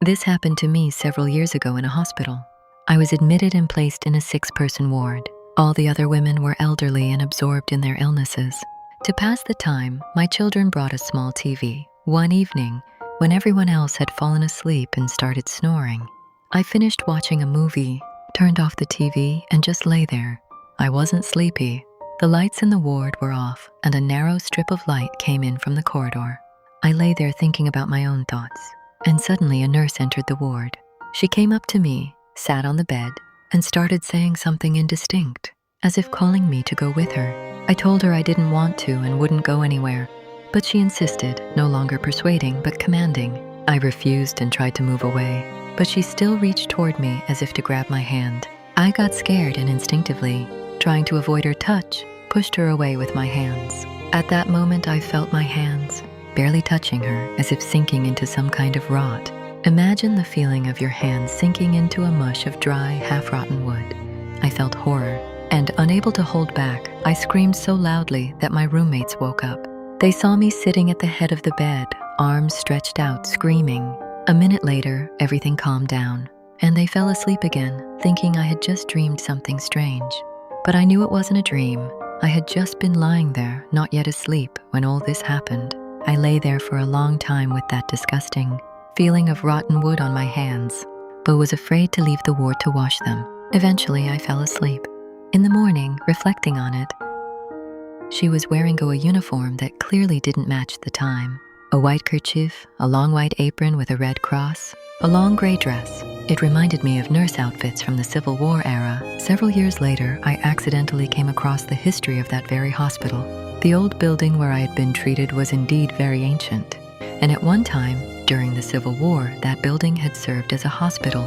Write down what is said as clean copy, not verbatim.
This happened to me several years ago in a hospital. I was admitted and placed in a 6-person ward. All the other women were elderly and absorbed in their illnesses. To pass the time, my children brought a small TV. One evening, when everyone else had fallen asleep and started snoring, I finished watching a movie, turned off the TV, and just lay there. I wasn't sleepy. The lights in the ward were off, and a narrow strip of light came in from the corridor. I lay there thinking about my own thoughts, and suddenly a nurse entered the ward. She came up to me, sat on the bed, and started saying something indistinct, as if calling me to go with her. I told her I didn't want to and wouldn't go anywhere, but she insisted, no longer persuading but commanding. I refused and tried to move away, but she still reached toward me as if to grab my hand. I got scared and instinctively, trying to avoid her touch, pushed her away with my hands. At that moment, I felt my hands barely touching her, as if sinking into some kind of rot. Imagine the feeling of your hands sinking into a mush of dry, half-rotten wood. I felt horror, and unable to hold back, I screamed so loudly that my roommates woke up. They saw me sitting at the head of the bed, arms stretched out, screaming. A minute later, everything calmed down, and they fell asleep again, thinking I had just dreamed something strange. But I knew it wasn't a dream. I had just been lying there, not yet asleep, when all this happened. I lay there for a long time with that disgusting feeling of rotten wood on my hands, but was afraid to leave the ward to wash them. Eventually, I fell asleep. In the morning, reflecting on it, she was wearing a uniform that clearly didn't match the time. A white kerchief, a long white apron with a red cross, a long gray dress. It reminded me of nurse outfits from the Civil War era. Several years later, I accidentally came across the history of that very hospital. The old building where I had been treated was indeed very ancient, and at one time, during the Civil War, that building had served as a hospital.